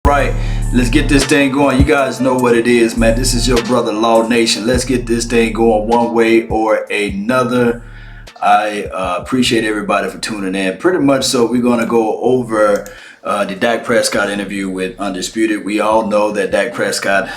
Right, let's get this thing going. You guys know what it is, man. This is your brother Law Nation. Let's get this thing going one way or another. I appreciate everybody for tuning in. Pretty much so we're going to go over the Dak Prescott interview with Undisputed. We all know that Dak Prescott,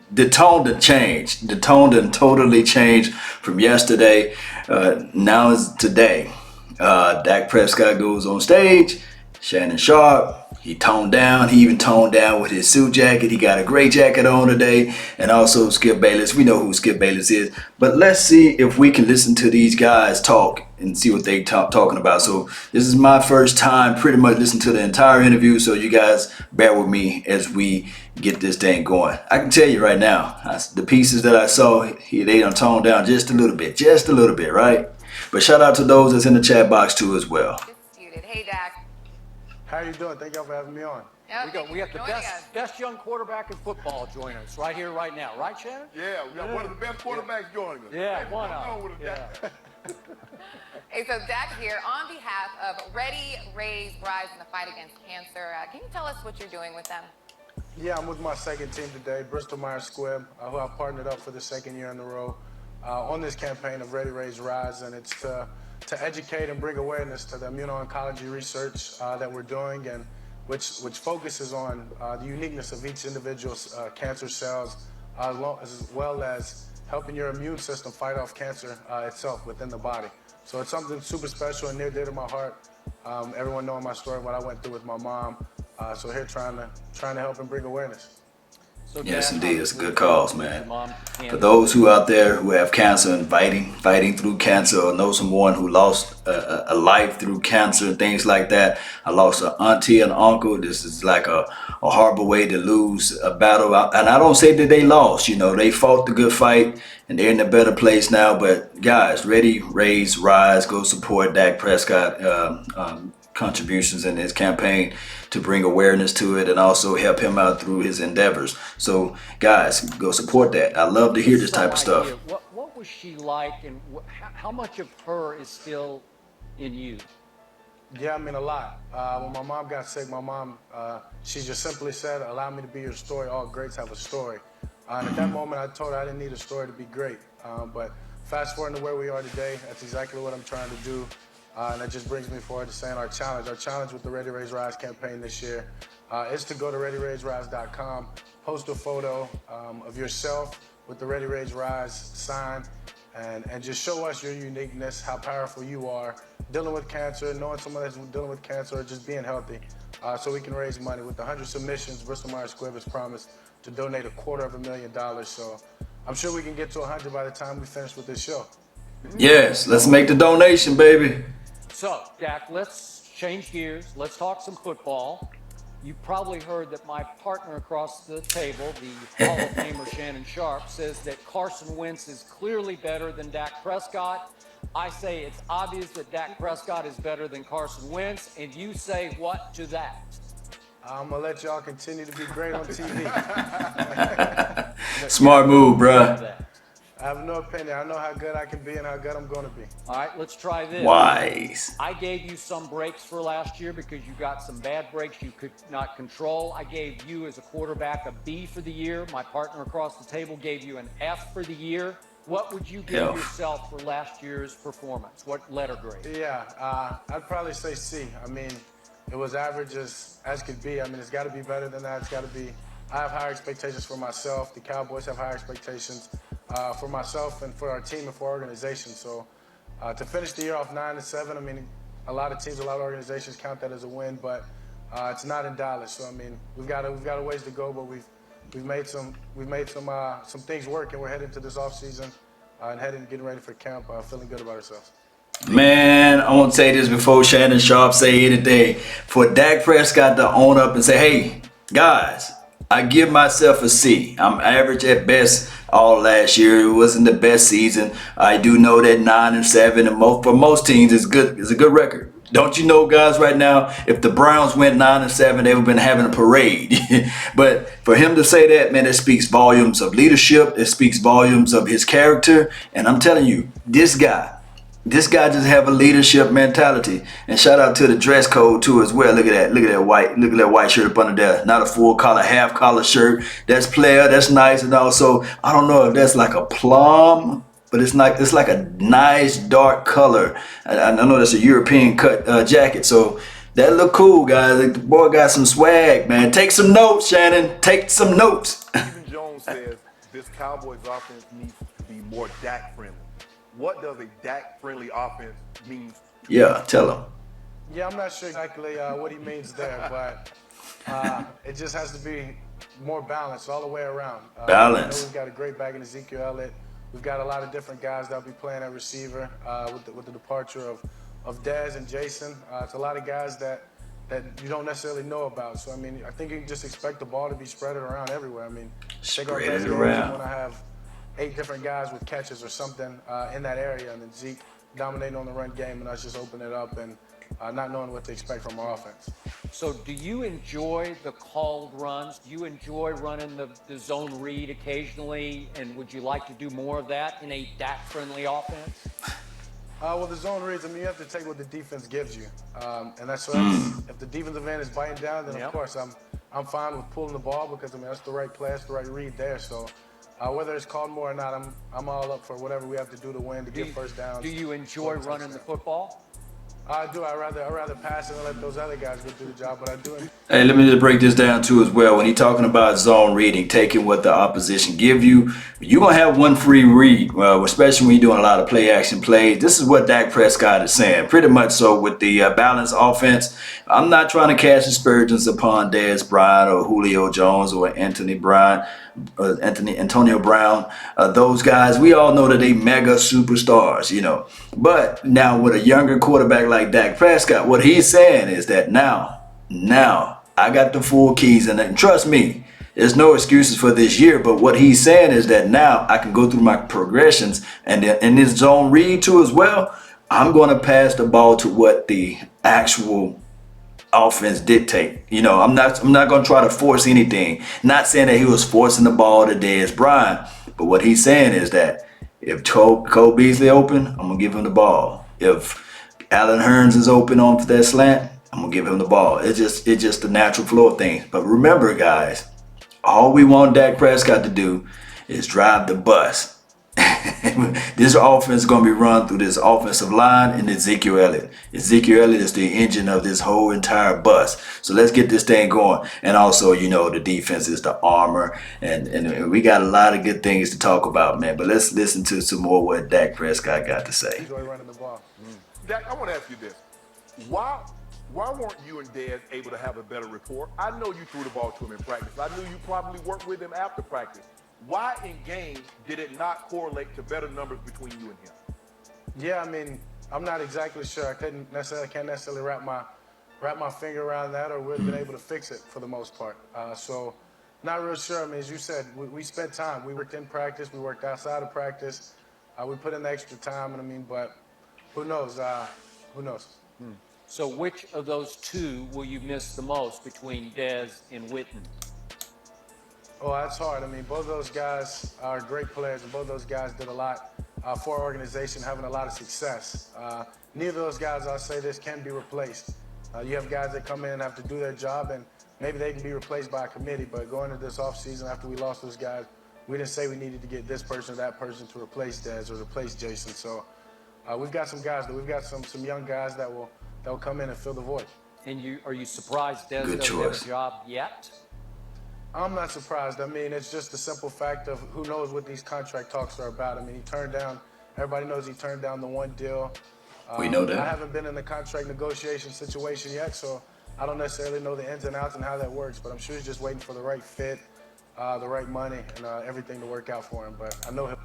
the tone done changed. The tone done totally changed from yesterday. Now is today. Dak Prescott goes on stage. Shannon Sharp. He toned down. He even toned down with his suit jacket. He got a gray jacket on today. And also Skip Bayless. We know who Skip Bayless is. But let's see if we can listen to these guys talk and see what they talking about. So this is my first time pretty much listening to the entire interview. So you guys bear with me as we get this thing going. I can tell you right now, the pieces that I saw, they done toned down just a little bit, right? But shout out to those that's in the chat box too as well. Hey, Dak. How you doing? Thank y'all for having me on. We got the best young quarterback in football joining us right here, right now. Right, Shannon? Yeah, we got one of the best quarterbacks joining us. Yeah, one of them. Hey, so Dak here on behalf of Ready, Raise, Rise in the fight against cancer. Can you tell us what you're doing with them? Yeah, I'm with my second team today, Bristol Myers Squibb, who I've partnered up for the second year in a row on this campaign of Ready, Raise, Rise, and it's to educate and bring awareness to the immuno-oncology research that we're doing, and which focuses on the uniqueness of each individual's cancer cells, as well as helping your immune system fight off cancer itself within the body. So it's something super special and near dear to my heart. Everyone knowing my story, what I went through with my mom. So here trying to help and bring awareness. So yes, indeed, it's a good cause, man. For those who out there who have cancer and fighting through cancer, or know someone who lost a life through cancer and things like that. I lost an auntie and uncle. This is like a horrible way to lose a battle. And I don't say that they lost. They fought the good fight and they're in a better place now. But guys, Ready, Raise, Rise, go support Dak Prescott contributions in his campaign to bring awareness to it and also help him out through his endeavors. So guys, go support that. I love to hear this type of stuff. What was she like, and how much of her is still in you? Yeah, I mean, a lot. When my mom got sick, my mom, she just simply said, allow me to be your story. All greats have a story. And at that moment, I told her I didn't need a story to be great. But fast forward to where we are today, that's exactly what I'm trying to do. And that just brings me forward to saying our challenge with the Ready, Raise, Rise campaign this year is to go to readyraiserise.com, post a photo of yourself with the Ready, Raise, Rise sign, and just show us your uniqueness, how powerful you are, dealing with cancer, knowing someone that's dealing with cancer, or just being healthy, so we can raise money. With 100 submissions, Bristol Myers Squibb has promised to donate $250,000. So I'm sure we can get to 100 by the time we finish with this show. Yes, let's make the donation, baby. So, Dak, let's change gears. Let's talk some football. You probably heard that my partner across the table, the Hall of Famer Shannon Sharp, says that Carson Wentz is clearly better than Dak Prescott. I say it's obvious that Dak Prescott is better than Carson Wentz, and you say what to that? I'm going to let y'all continue to be great on TV. Smart move, bruh. I have no opinion. I know how good I can be and how good I'm going to be. All right, let's try this. Wise. I gave you some breaks for last year because you got some bad breaks you could not control. I gave you as a quarterback a B for the year. My partner across the table gave you an F for the year. What would you give yourself for last year's performance? What letter grade? Yeah, I'd probably say C. I mean, it was average as could be. I mean, it's got to be better than that. It's got to be. I have higher expectations for myself. The Cowboys have higher expectations for myself and for our team and for our organization. So to finish the year off 9-7, I mean, a lot of teams, a lot of organizations count that as a win, but it's not in Dallas. So I mean, we've got a ways to go, but we've made some things work, and we're heading to this off season and getting ready for camp, feeling good about ourselves. Man, I want to say this before Shannon Sharp say anything. For Dak Prescott to own up and say, hey, guys, I give myself a C. I'm average at best all last year. It wasn't the best season. I do know that 9-7 and for most teams is good. It's a good record. Don't you know, guys, right now, if the Browns went 9-7, they would have been having a parade. But for him to say that, man, it speaks volumes of leadership. It speaks volumes of his character. And I'm telling you, this guy, This guy just have a leadership mentality. And shout out to the dress code too as well. Look at that. Look at that white. Look at that white shirt up under there. Not a full collar, half collar shirt. That's player. That's nice. And also, I don't know if that's like a plum, but it's like a nice dark color. I know that's a European cut jacket. So that look cool, guys. Like, the boy got some swag, man. Take some notes, Shannon. Take some notes. Stephen Jones says this Cowboys offense needs to be more Dak friendly. What does a Dak friendly offense mean? Yeah, tell him. Yeah, I'm not sure exactly what he means there, but it just has to be more balanced all the way around. Balance. I know we've got a great back in Ezekiel Elliott. We've got a lot of different guys that'll be playing at receiver with the departure of Dez and Jason. It's a lot of guys that you don't necessarily know about. So, I mean, I think you can just expect the ball to be spread around everywhere. I mean, Spread it around. When I have 8 different guys with catches or something in that area, and then Zeke dominating on the run game, and us just open it up and not knowing what to expect from our offense. So do you enjoy the called runs? Do you enjoy running the zone read occasionally? And would you like to do more of that in a Dak-friendly offense? Well, the zone reads, I mean, you have to take what the defense gives you. And that's if the defensive end is biting down, then of course I'm fine with pulling the ball because, I mean, that's the right play, that's the right read there. So whether it's called more or not, I'm all up for whatever we have to do to win, to get first downs. Do you enjoy running the football? I do. I rather pass it and let those other guys go do the job, but I do. Hey, let me just break this down too as well. When he's talking about zone reading, taking what the opposition give you, you're going to have one free read, well, especially when you're doing a lot of play action plays. This is what Dak Prescott is saying. Pretty much so with the balanced offense. I'm not trying to cast aspersions upon Dez Bryant or Julio Jones or Antonio Brown. Those guys, we all know that they mega superstars, you know. But now with a younger quarterback like Dak Prescott, what he's saying is that now I got the full keys, and trust me, there's no excuses for this year. But what he's saying is that now I can go through my progressions, and in this zone read too as well, I'm going to pass the ball to what the actual offense dictate. You know, I'm not going to try to force anything. Not saying that he was forcing the ball to Dez Bryant, but what he's saying is that if Cole Beasley open, I'm going to give him the ball. If Allen Hurns is open on for that slant, I'm going to give him the ball. It's just the natural flow of things. But remember, guys, all we want Dak Prescott to do is drive the bus. This offense is going to be run through this offensive line and Ezekiel Elliott. Ezekiel Elliott is the engine of this whole entire bus. So let's get this thing going. And also, you know, the defense is the armor. And we got a lot of good things to talk about, man. But let's listen to some more what Dak Prescott got to say. Enjoy running the ball. Dak, I want to ask you this. Why weren't you and Dez able to have a better rapport? I know you threw the ball to him in practice. I knew you probably worked with him after practice. Why in game did it not correlate to better numbers between you and him? Yeah, I mean, I'm not exactly sure. I can't necessarily wrap my finger around that, or would have been able to fix it for the most part. So not real sure. I mean, as you said, we spent time. We worked in practice. We worked outside of practice. We put in the extra time, and I mean, but who knows? Who knows? So which of those two will you miss the most between Dez and Witten? Oh, that's hard. I mean, both of those guys are great players, and both of those guys did a lot for our organization, having a lot of success. Neither of those guys, I'll say this, can be replaced. You have guys that come in and have to do their job, and maybe they can be replaced by a committee, but going into this offseason after we lost those guys, we didn't say we needed to get this person or that person to replace Dez or replace Jason. So we've got some guys, we've got some young guys that will come in and fill the void. And are you surprised Dez doesn't have a job yet? I'm not surprised. I mean, it's just the simple fact of who knows what these contract talks are about. I mean, everybody knows he turned down the one deal. We know that. I haven't been in the contract negotiation situation yet, so I don't necessarily know the ins and outs and how that works, but I'm sure he's just waiting for the right fit, the right money, and everything to work out for him. But I know him.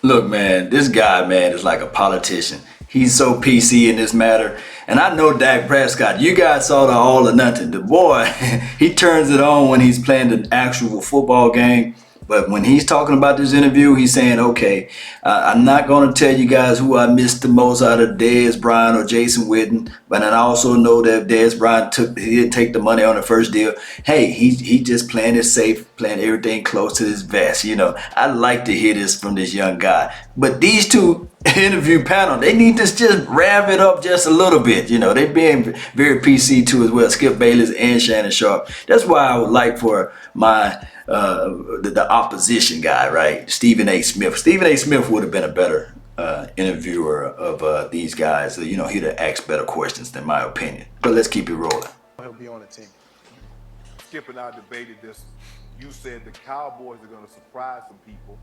Look, man, this guy, man, is like a politician. He's so PC in this matter. And I know Dak Prescott. You guys saw the all or nothing. The boy, he turns it on when he's playing the actual football game. But when he's talking about this interview, he's saying, okay, I'm not going to tell you guys who I missed the most out of Dez Bryant or Jason Witten. But I also know that Dez Bryant he didn't take the money on the first deal. Hey, he just playing it safe, playing everything close to his vest. You know, I like to hear this from this young guy. But these two interview panel. They need to just rev it up just a little bit. You know, they being very PC too as well. Skip Bayless and Shannon Sharp. That's why I would like for my the opposition guy, right? Stephen A. Smith. Stephen A. Smith would have been a better interviewer of these guys. You know, he'd have asked better questions, in my opinion. But let's keep it rolling. He'll be on the team. Skip and I debated this. You said the Cowboys are going to surprise some people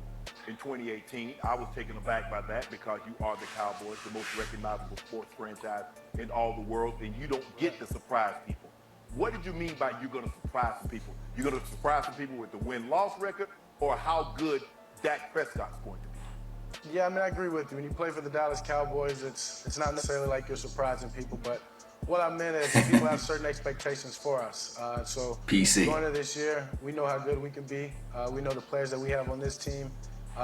in 2018. I was taken aback by that because you are the Cowboys, the most recognizable sports franchise in all the world, and you don't get to surprise people. What did you mean by you're going to surprise some people? You're going to surprise some people with the win-loss record or how good Dak Prescott's going to be? Yeah, I mean, I agree with you. When you play for the Dallas Cowboys, it's not necessarily like you're surprising people, but what I meant is people have certain expectations for us. So PC. going into this year, we know how good we can be. We know the players that we have on this team.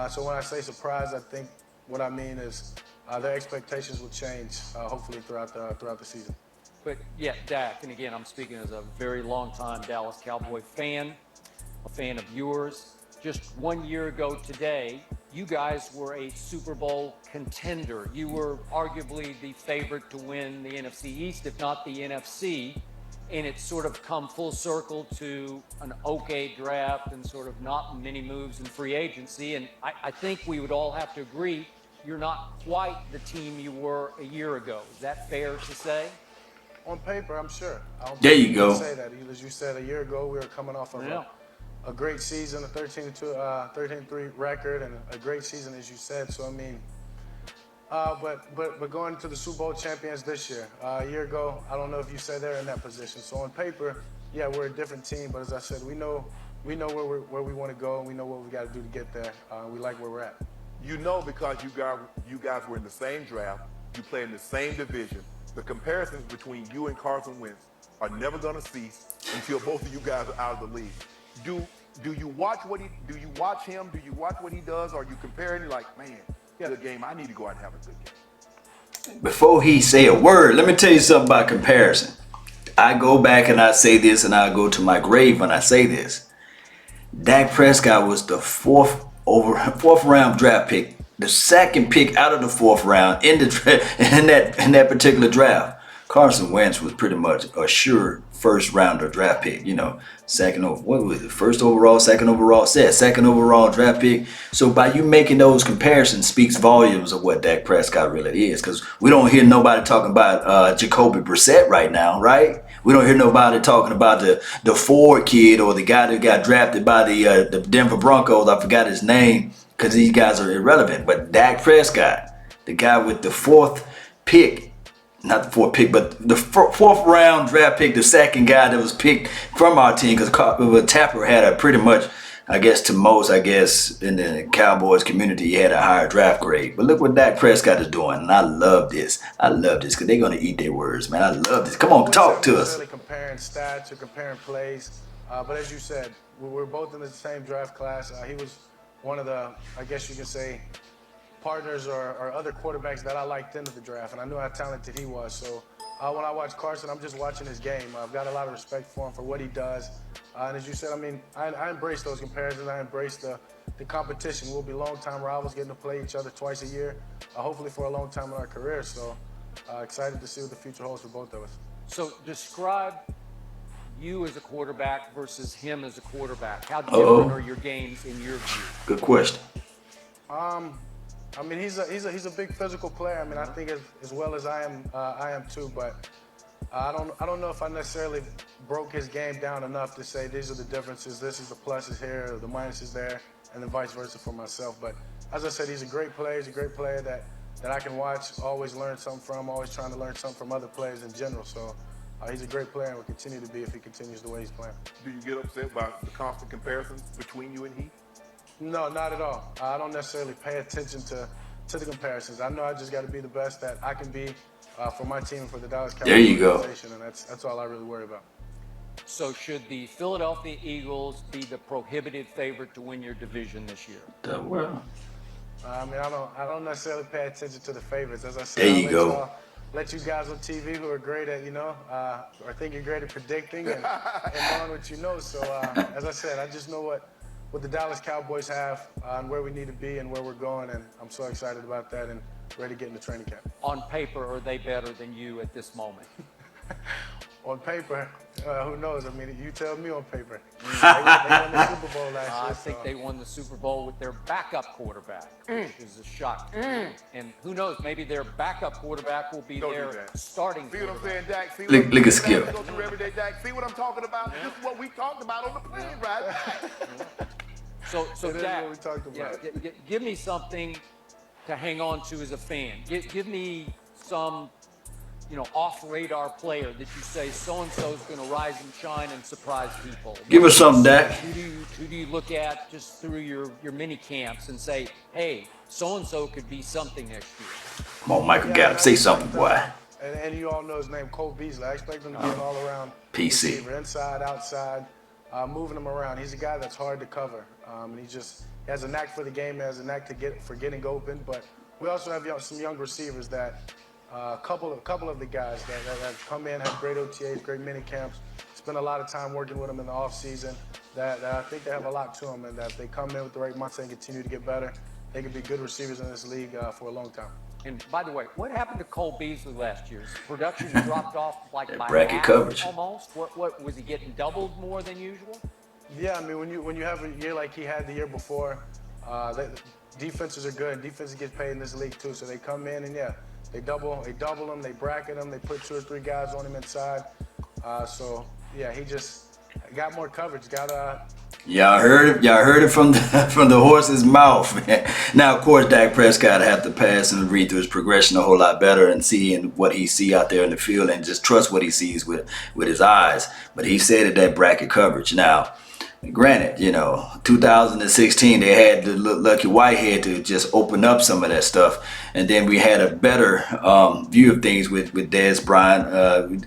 So when I say surprise, I think what I mean is their expectations will change, hopefully throughout the season. But yeah, Dak, and again, I'm speaking as a very long-time Dallas Cowboy fan, a fan of yours. Just 1 year ago today, you guys were a Super Bowl contender. You were arguably the favorite to win the NFC East, if not the NFC. And it's sort of come full circle to an okay draft and sort of not many moves in free agency. And I think we would all have to agree you're not quite the team you were a year ago. Is that fair to say? On paper, I'm sure. There you go. Say that. As you said, a year ago, we were coming off of a great season, a 13-3 record, and a great season, as you said. So I mean, but going to the Super Bowl champions this year. A year ago, I don't know if you said they're in that position. So on paper, yeah, we're a different team. But as I said, we know where we want to go, and we know what we got to do to get there. We like where we're at. You know, because you guys were in the same draft, you play in the same division. The comparisons between you and Carson Wentz are never going to cease until both of you guys are out of the league. Do you watch him? Do you watch what he does? Or are you comparing like, man, he had a game, I need to go out and have a good game? Before he say a word, let me tell you something about comparison. I go back and I say this, and I go to my grave when I say this. Dak Prescott was the fourth round draft pick, the second pick out of the fourth round in that particular draft. Carson Wentz was pretty much a sure first rounder draft pick. You know, second overall draft pick. So by you making those comparisons speaks volumes of what Dak Prescott really is. Because we don't hear nobody talking about Jacoby Brissett right now, right? We don't hear nobody talking about the Ford kid or the guy that got drafted by the Denver Broncos. I forgot his name because these guys are irrelevant. But Dak Prescott, the guy with the fourth pick, not the fourth pick, but the fourth round draft pick, the second guy that was picked from our team, because Tapper had a pretty much, in the Cowboys community, he had a higher draft grade. But look what Dak Prescott is doing, and I love this. I love this because they're going to eat their words, man. I love this. Come on, talk to us. Really comparing stats or comparing plays, but as you said, we're both in the same draft class. He was one of the, I guess you can say, partners or other quarterbacks that I liked into the draft, and I knew how talented he was. So when I watch Carson, I'm just watching his game. I've got a lot of respect for him for what he does. And as you said, I mean, I embrace those comparisons. I embrace the competition. We'll be longtime rivals, getting to play each other twice a year, hopefully for a long time in our career. So excited to see what the future holds for both of us. So describe you as a quarterback versus him as a quarterback. How different are your games in your view? Good question. I mean, he's a big physical player. I mean, I think as well as I am too. But I don't know if I necessarily broke his game down enough to say these are the differences. This is the pluses here, the minuses there, and then vice versa for myself. But as I said, he's a great player. He's a great player that I can watch, always learn something from. Always trying to learn something from other players in general. So he's a great player and will continue to be if he continues the way he's playing. Do you get upset by the constant comparisons between you and he? No, not at all. I don't necessarily pay attention to the comparisons. I know I just got to be the best that I can be for my team and for the Dallas Cowboys. There you go. And that's all I really worry about. So should the Philadelphia Eagles be the prohibited favorite to win your division this year? Well, I mean, I don't necessarily pay attention to the favorites. As I said, there you go. Let you guys on TV who are great at, or think you're great at predicting and knowing what you know. So as I said, I just know what the Dallas Cowboys have and where we need to be and where we're going. And I'm so excited about that and ready to get into training camp. On paper, are they better than you at this moment? On paper, who knows? I mean, you tell me on paper. They won the Super Bowl last year. I think they won the Super Bowl with their backup quarterback, which is a shock. And who knows, maybe their backup quarterback will be their starting See what I'm quarterback. saying, Dak? See what Look- I'm look at saying, Skip. Dak? Go through every day, Dak. See what I'm talking about? This is what we talked about on the plane ride back. So It is Dak, what we talked yeah, about. give me something to hang on to as a fan. Give me some, off-radar player that you say so-and-so is going to rise and shine and surprise people. Give us something, Dak. Who do you look at just through your mini camps and say, hey, so-and-so could be something next year? Come on, Michael Gallup, say something, boy. And you all know his name, Cole Beasley. I expect him to be an all-around PC. receiver, inside, outside, moving him around. He's a guy that's hard to cover. And he has a knack for the game, has a knack for getting open. But we also have some young receivers that a couple of the guys that have come in, have great OTAs, great mini camps, spend a lot of time working with them in the offseason, that I think they have a lot to them, and that if they come in with the right mindset and continue to get better, they can be good receivers in this league for a long time. And by the way, what happened to Cole Beasley last year? His production dropped off like by bracket half coverage. almost. What was he getting doubled more than usual? Yeah, I mean, when you have a year like he had the year before, defenses are good. Defenses get paid in this league too, so they come in and they double him, they bracket him, they put 2 or 3 guys on him inside. So yeah, he just got more coverage. Y'all heard it from the horse's mouth. Now, of course, Dak Prescott have to pass and read through his progression a whole lot better and seeing what he see out there in the field and just trust what he sees with his eyes. But he said that bracket coverage. Now, granted, 2016 they had the Lucky Whitehead to just open up some of that stuff, and then we had a better view of things with Dez Bryant.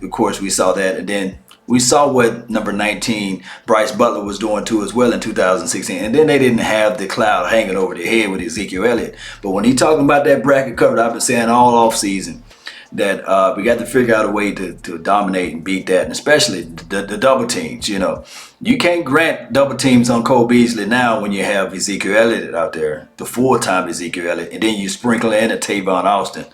Of course, we saw that, and then we saw what number 19 Bryce Butler was doing too as well in 2016, and then they didn't have the cloud hanging over their head with Ezekiel Elliott. But when he talking about that bracket coverage, I've been saying all off season that we got to figure out a way to dominate and beat that, and especially the double teams. You can't grant double teams on Cole Beasley now when you have Ezekiel Elliott out there, the full-time Ezekiel Elliott, and then you sprinkle in a Tavon Austin.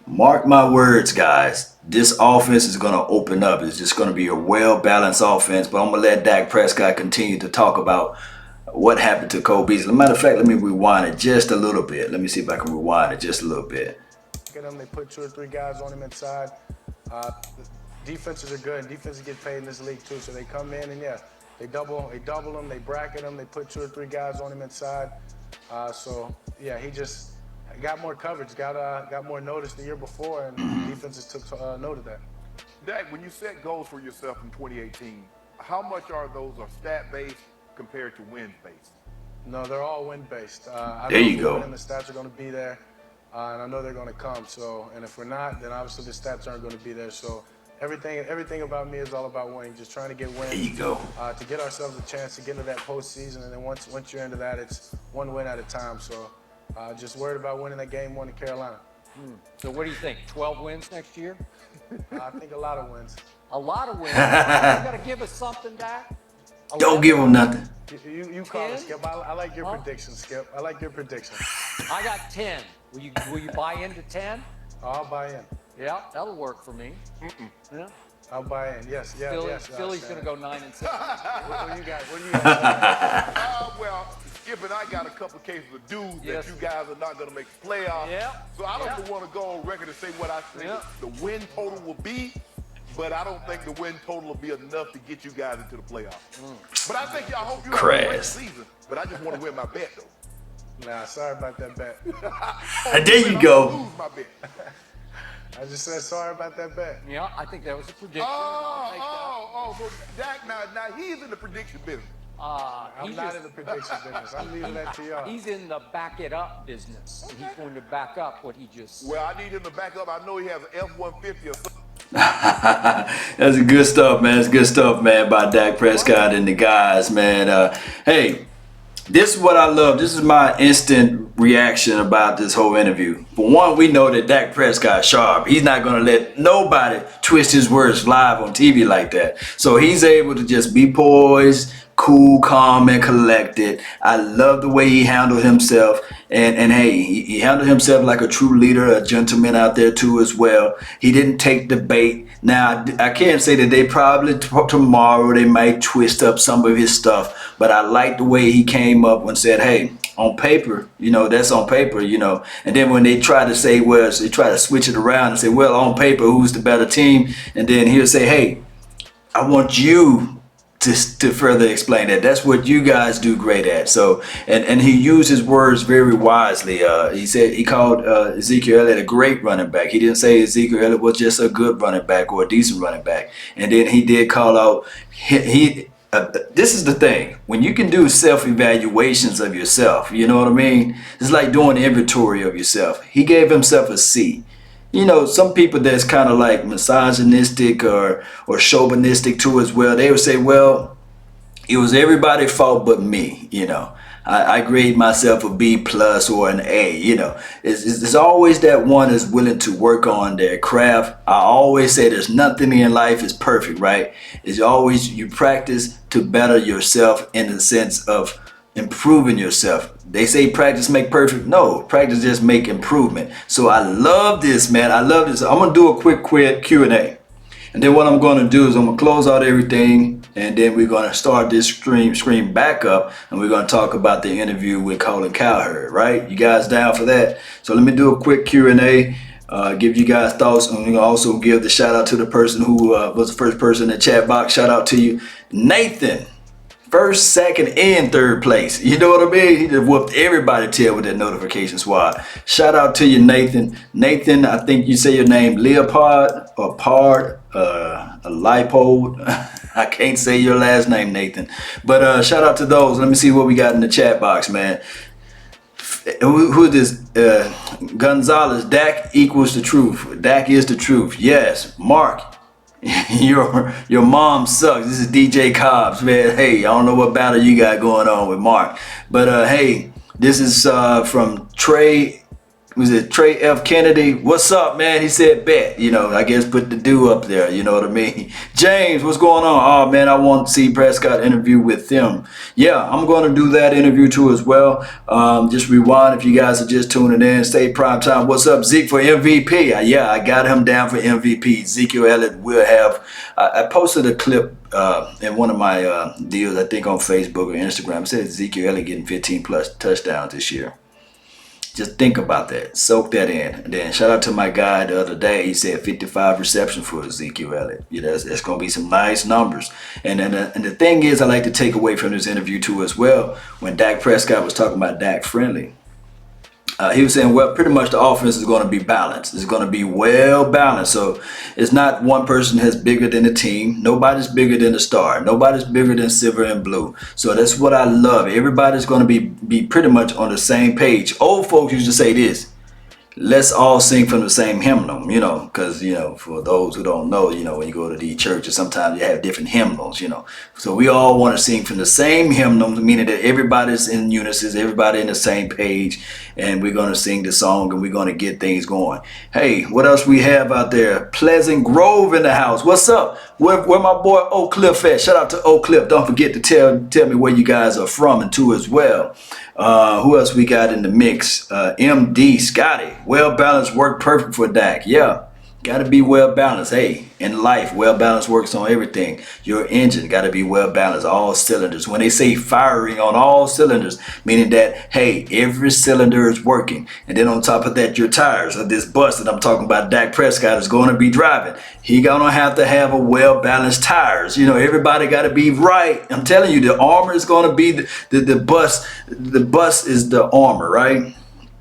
Mark my words, guys. This offense is going to open up. It's just going to be a well-balanced offense. But I'm going to let Dak Prescott continue to talk about what happened to Cole Beasley. Matter of fact, let me rewind it just a little bit. Let me see if I can rewind it just a little bit. They put 2 or 3 guys on him inside. Defenses are good. Defenses get paid in this league too, so they come in and they double him, they bracket him, they put 2 or 3 guys on him inside. So yeah, he just got more coverage, got more notice the year before, and defenses took note of that. Dak, when you set goals for yourself in 2018, how much are those stat-based compared to win-based? No, they're all win-based. There you go. And the stats are going to be there, and I know they're going to come. So, and if we're not, then obviously the stats aren't going to be there. So, everything about me is all about winning. Just trying to get wins. There you go. To get ourselves a chance to get into that postseason, and then once you're into that, it's one win at a time. So, just worried about winning that game 1 in Carolina. So what do you think? 12 wins next year? I think a lot of wins. A lot of wins. You got to give us something, Dak. Don't give him nothing. You call it, 10? Skip. I like your prediction, Skip. I like your prediction. I got 10. Will you buy into 10? I'll buy in. Yeah, that'll work for me. Yeah. I'll buy in. Yes. Philly's going to go 9-7. What do you got? Well, Skip and I got a couple cases of dudes Yes. that you guys are not going to make the playoffs. Yeah. So I don't want to go on record and say what I think the win total will be, but I don't think the win total will be enough to get you guys into the playoffs. But I hope you have a great season. But I just want to win my bet, though. Nah, sorry about that bet. There you go. Lose my bet. I just said sorry about that bet. Yeah, I think that was a prediction. I'll take that. So Dak, now he's in the prediction business. I'm not in the prediction business. I'm leaving that to y'all. He's in the back it up business. Okay. He's going to back up what he just. Well, I need him to back up. I know he has an F-150 or something. That's good stuff, man. It's good stuff, man, by Dak Prescott and the guys, man. Hey, this is what I love. This is my instant reaction about this whole interview. For one, we know that Dak Prescott's sharp. He's not going to let nobody twist his words live on TV like that. So he's able to just be poised, cool, calm, and collected. I love the way he handled himself. And hey, he handled himself like a true leader, a gentleman out there too as well. He didn't take the bait. Now, I can't say that they probably tomorrow they might twist up some of his stuff, but I like the way he came up and said, hey, on paper, that's on paper, And then when they try to say, well, they try to switch it around and say, well, on paper, who's the better team? And then he'll say, hey, I want you to further explain that. That's what you guys do great at. So, and he used his words very wisely. He said he called Ezekiel Elliott a great running back. He didn't say Ezekiel Elliott was just a good running back or a decent running back. And then he did call out, this is the thing. When you can do self-evaluations of yourself, you know what I mean? It's like doing inventory of yourself. He gave himself a C. Some people that's kind of like misogynistic or chauvinistic too as well, they would say, well, it was everybody's fault but me. I grade myself a B plus or an A. It's always that one is willing to work on their craft. I always say there's nothing in life is perfect, right? It's always you practice to better yourself in the sense of improving yourself. They say practice make perfect. No, practice just make improvement. So I love this, man. I love this. I'm gonna do a quick Q&A, and then what I'm gonna do is I'm gonna close out everything, and then we're gonna start this screen back up, and we're gonna talk about the interview with Colin Cowherd. Right? You guys down for that? So let me do a quick Q&A. Give you guys thoughts, and we're gonna also give the shout out to the person who was the first person in the chat box. Shout out to you, Nathan. First, second, and third place. You know what I mean? He just whooped everybody tail with that notification squad. Shout out to you, Nathan. Nathan, I think you say your name Leopard or Pard, a Lipode. I can't say your last name, Nathan. But shout out to those. Let me see what we got in the chat box, man. Who is this? Gonzalez. Dak equals the truth. Dak is the truth. Yes. Mark. Your mom sucks. This is DJ Cobbs, man. Hey, I don't know what battle you got going on with Mark, but hey, this is from Trey. Was it Trey F. Kennedy? What's up, man? He said bet. I guess put the do up there. You know what I mean? James, what's going on? Oh man, I want to see Prescott interview with them. Yeah, I'm going to do that interview too as well. Just rewind if you guys are just tuning in. Stay prime time. What's up, Zeke for MVP? Yeah, I got him down for MVP. Ezekiel Elliott will have. I posted a clip in one of my deals, I think on Facebook or Instagram. It said Ezekiel Elliott getting 15 plus touchdowns this year. Just think about that. Soak that in. And then shout out to my guy the other day. He said 55 receptions for Ezekiel Elliott. It's going to be some nice numbers. And the thing is, I like to take away from this interview too as well. When Dak Prescott was talking about Dak friendly, he was saying, well, pretty much the offense is going to be balanced. It's going to be well balanced. So it's not one person that's bigger than the team. Nobody's bigger than the star. Nobody's bigger than silver and blue. So that's what I love. Everybody's going to be pretty much on the same page. Old folks used to say this: let's all sing from the same hymnal, because, for those who don't know, when you go to the churches, sometimes you have different hymnals, So we all want to sing from the same hymnal, meaning that everybody's in unison, everybody in the same page, and we're going to sing the song and we're going to get things going. Hey, what else we have out there? Pleasant Grove in the house. What's up? Where my boy Oak Cliff at? Shout out to Oak Cliff. Don't forget to tell me where you guys are from and too as well. Who else we got in the mix? MD Scotty. Well balanced work perfect for Dak. Yeah, gotta be well balanced. Hey, in life, well balanced works on everything. Your engine gotta be well balanced, all cylinders. When they say firing on all cylinders, meaning that, hey, every cylinder is working. And then on top of that, your tires of this bus that I'm talking about, Dak Prescott is going to be driving. He gonna have to have a well balanced tires. Everybody gotta be right. I'm telling you, the armor is gonna be the bus. The bus is the armor, right?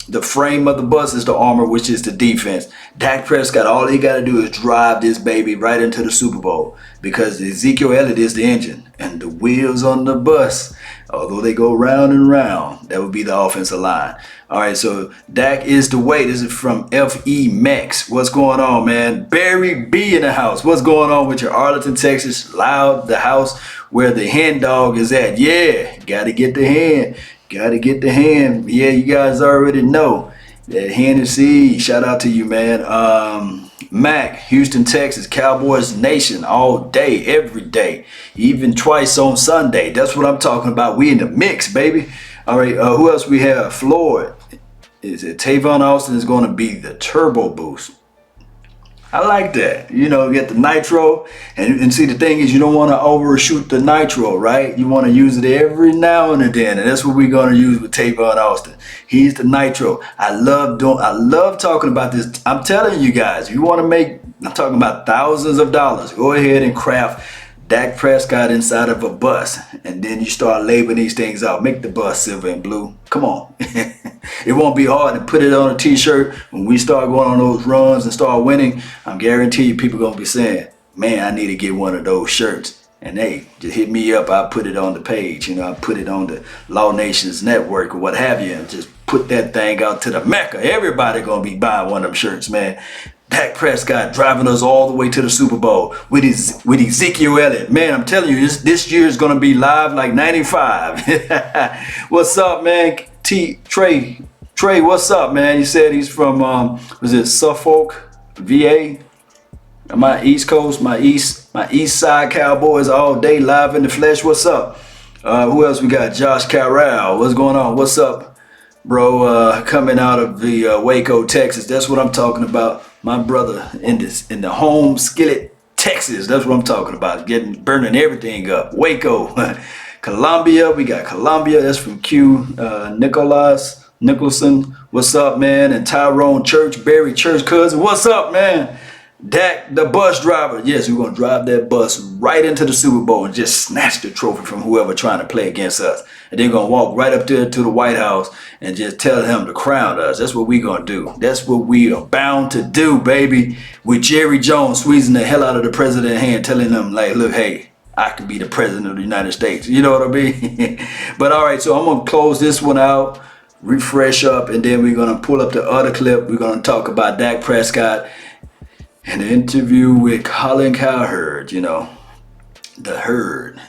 The frame of the bus is the armor, which is the defense. Dak Prescott, all he got to do is drive this baby right into the Super Bowl, because Ezekiel Elliott is the engine and the wheels on the bus, although they go round and round, that would be the offensive line. All right, so Dak is the way. This is from FE Max. What's going on, man? Barry B in the house. What's going on with your Arlington, Texas? Loud, the house where the hen dog is at. Yeah, got to get the hen. Gotta get the hand. Yeah, you guys already know that Hennessy. Shout out to you, man. Mac, Houston, Texas, Cowboys Nation all day, every day, even twice on Sunday. That's what I'm talking about. We in the mix, baby. All right, who else we have? Floyd. Is it Tavon Austin is going to be the turbo boost? I like that. You know, get the nitro. And see, the thing is, you don't want to overshoot the nitro, right? You want to use it every now and then. And that's what we're going to use with Tavon Austin. He's the nitro. I love talking about this. I'm telling you guys, if you want to make, I'm talking about thousands of dollars, go ahead and craft Dak Prescott inside of a bus. And then you start labeling these things out. Make the bus silver and blue. Come on. It won't be hard to put it on a t-shirt. When we start going on those runs and start winning, I'm guarantee you people going to be saying, man, I need to get one of those shirts. And hey, just hit me up. I'll put it on the page. You know, I'll put it on the Law Nations Network or what have you. And just put that thing out to the Mecca. Everybody going to be buying one of them shirts, man. Dak Prescott driving us all the way to the Super Bowl with Ezekiel Elliott. Man, I'm telling you, this year is going to be live like 95. What's up, man? Trey, what's up, man? You said he's from, was it Suffolk, VA? My East Coast, my East Side Cowboys all day live in the flesh. What's up? Who else we got? Josh Carroll. What's going on? What's up, bro? Coming out of the Waco, Texas. That's what I'm talking about. My brother in the home skillet, Texas. That's what I'm talking about. Burning everything up. Waco. Columbia, we got Columbia. That's from Q. Nicholson. What's up, man? And Tyrone Church, Barry Church cousin. What's up, man? Dak, the bus driver. Yes, we're gonna drive that bus right into the Super Bowl and just snatch the trophy from whoever trying to play against us. And then gonna walk right up there to the White House and just tell him to crown us. That's what we gonna do. That's what we are bound to do, baby. With Jerry Jones squeezing the hell out of the president's hand, telling him like, look, hey, I could be the president of the United States. You know what I mean? But all right, so I'm going to close this one out, refresh up, and then we're going to pull up the other clip. We're going to talk about Dak Prescott and the interview with Colin Cowherd, you know, the herd.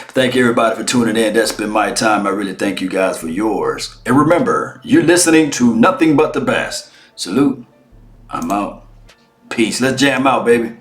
Thank everybody for tuning in. That's been my time. I really thank you guys for yours. And remember, you're listening to nothing but the best. Salute. I'm out. Peace. Let's jam out, baby.